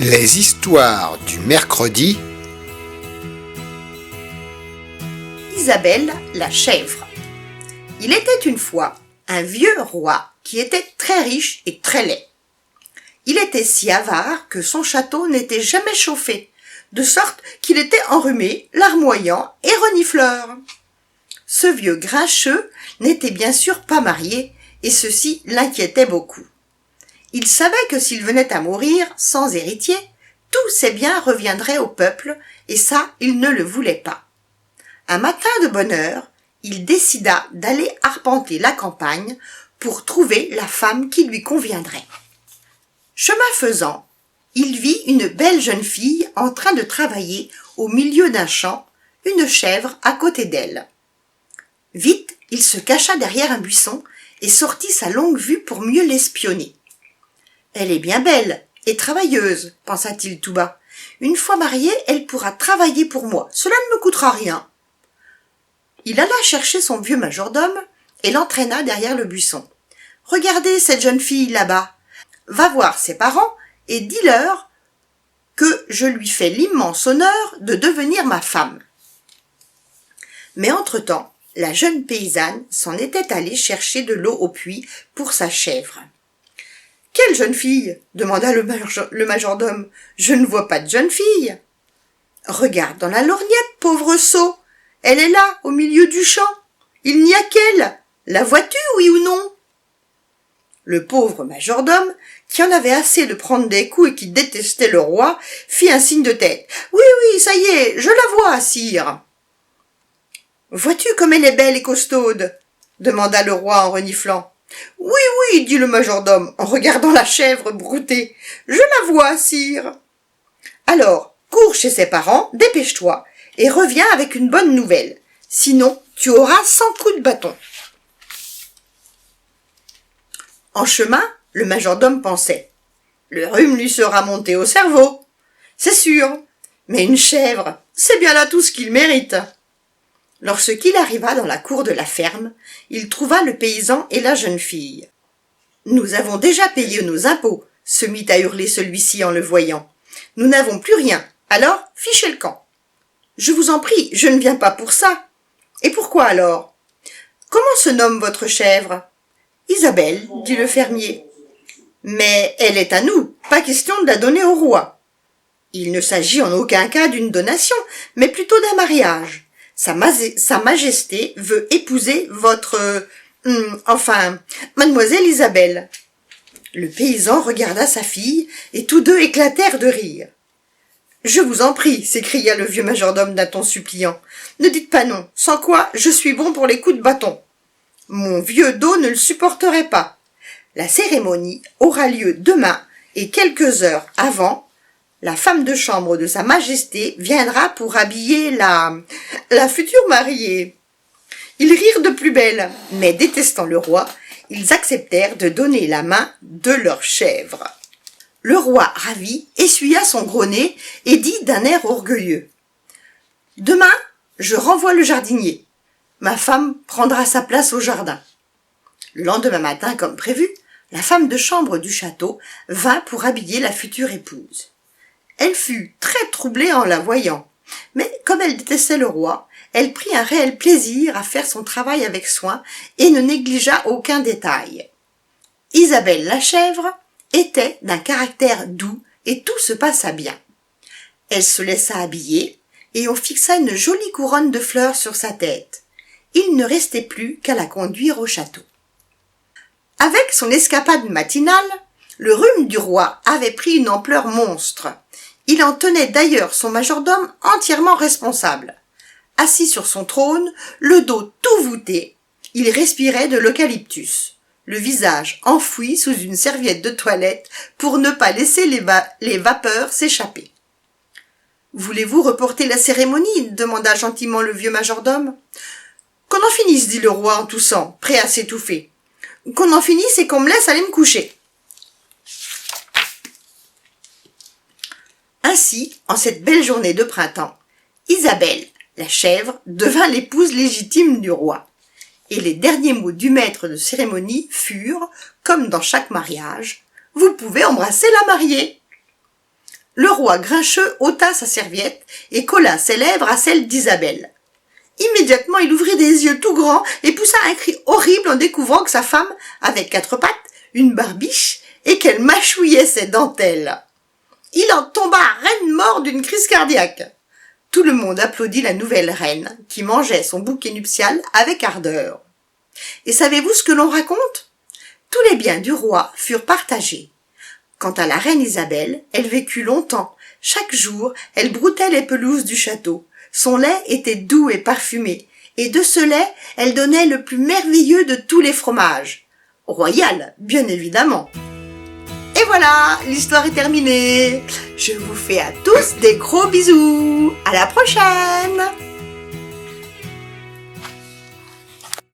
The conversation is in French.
Les histoires du mercredi. Isabelle la chèvre. Il était une fois un vieux roi qui était très riche et très laid. Il était si avare que son château n'était jamais chauffé, de sorte qu'il était enrhumé, larmoyant et renifleur. Ce vieux grincheux n'était bien sûr pas marié, et ceci l'inquiétait beaucoup. Il savait que s'il venait à mourir sans héritier, tous ses biens reviendraient au peuple, et ça, il ne le voulait pas. Un matin de bonne heure, il décida d'aller arpenter la campagne pour trouver la femme qui lui conviendrait. Chemin faisant, il vit une belle jeune fille en train de travailler au milieu d'un champ, une chèvre à côté d'elle. Vite, il se cacha derrière un buisson et sortit sa longue vue pour mieux l'espionner. « Elle est bien belle et travailleuse, pensa-t-il tout bas. Une fois mariée, elle pourra travailler pour moi, cela ne me coûtera rien. » Il alla chercher son vieux majordome et l'entraîna derrière le buisson. « Regardez cette jeune fille là-bas. Va voir ses parents et dis-leur que je lui fais l'immense honneur de devenir ma femme. » Mais entre-temps, la jeune paysanne s'en était allée chercher de l'eau au puits pour sa chèvre. « Quelle jeune fille ?» demanda le majordome. « Je ne vois pas de jeune fille. »« Regarde dans la lorgnette, pauvre sot. Elle est là, au milieu du champ. Il n'y a qu'elle. La vois-tu, oui ou non ?» Le pauvre majordome, qui en avait assez de prendre des coups et qui détestait le roi, fit un signe de tête. « Oui, oui, ça y est, je la vois, sire. »« Vois-tu comme elle est belle et costaude ?» demanda le roi en reniflant. « Oui, oui, dit le majordome, en regardant la chèvre broutée. Je la vois, sire. »« Alors, cours chez ses parents, dépêche-toi, et reviens avec une bonne nouvelle. Sinon, tu auras 100 coups de bâton. » En chemin, le majordome pensait. Le rhume lui sera monté au cerveau. C'est sûr, mais une chèvre, c'est bien là tout ce qu'il mérite. Lorsqu'il arriva dans la cour de la ferme, il trouva le paysan et la jeune fille. « Nous avons déjà payé nos impôts, » se mit à hurler celui-ci en le voyant. « Nous n'avons plus rien, alors fichez le camp. »« Je vous en prie, je ne viens pas pour ça. »« Et pourquoi alors ? » ?»« Comment se nomme votre chèvre ? » ?»« Isabelle, dit le fermier. »« Mais elle est à nous, pas question de la donner au roi. »« Il ne s'agit en aucun cas d'une donation, mais plutôt d'un mariage. Sa majesté veut épouser votre... mademoiselle Isabelle. » Le paysan regarda sa fille, et tous deux éclatèrent de rire. « Je vous en prie, s'écria le vieux majordome d'un ton suppliant. Ne dites pas non, sans quoi je suis bon pour les coups de bâton. Mon vieux dos ne le supporterait pas. La cérémonie aura lieu demain, et quelques heures avant, la femme de chambre de sa majesté viendra pour habiller la future mariée. » Ils rirent de plus belle, mais détestant le roi, ils acceptèrent de donner la main de leur chèvre. Le roi, ravi, essuya son gros nez et dit d'un air orgueilleux. « Demain, je renvoie le jardinier. Ma femme prendra sa place au jardin. » Le lendemain matin, comme prévu, la femme de chambre du château vint pour habiller la future épouse. Elle fut très troublée en la voyant, mais comme elle détestait le roi, elle prit un réel plaisir à faire son travail avec soin et ne négligea aucun détail. Isabelle la chèvre était d'un caractère doux et tout se passa bien. Elle se laissa habiller et on fixa une jolie couronne de fleurs sur sa tête. Il ne restait plus qu'à la conduire au château. Avec son escapade matinale, le rhume du roi avait pris une ampleur monstre. Il en tenait d'ailleurs son majordome entièrement responsable. Assis sur son trône, le dos tout voûté, il respirait de l'eucalyptus, le visage enfoui sous une serviette de toilette pour ne pas laisser les vapeurs s'échapper. « Voulez-vous reporter la cérémonie ?» demanda gentiment le vieux majordome. « Qu'on en finisse, dit le roi en toussant, prêt à s'étouffer. Qu'on en finisse et qu'on me laisse aller me coucher. » Ainsi, en cette belle journée de printemps, Isabelle, la chèvre, devint l'épouse légitime du roi. Et les derniers mots du maître de cérémonie furent, comme dans chaque mariage, « Vous pouvez embrasser la mariée. » Le roi grincheux ôta sa serviette et colla ses lèvres à celles d'Isabelle. Immédiatement, il ouvrit des yeux tout grands et poussa un cri horrible en découvrant que sa femme avait 4 pattes, une barbiche et qu'elle mâchouillait ses dentelles. Il en tomba reine mort d'une crise cardiaque. Tout le monde applaudit la nouvelle reine qui mangeait son bouquet nuptial avec ardeur. Et savez-vous ce que l'on raconte? Tous les biens du roi furent partagés. Quant à la reine Isabelle, elle vécut longtemps. Chaque jour, elle broutait les pelouses du château. Son lait était doux et parfumé, et de ce lait, elle donnait le plus merveilleux de tous les fromages. Royal, bien évidemment. Et voilà, l'histoire est terminée. Je vous fais à tous des gros bisous. À la prochaine!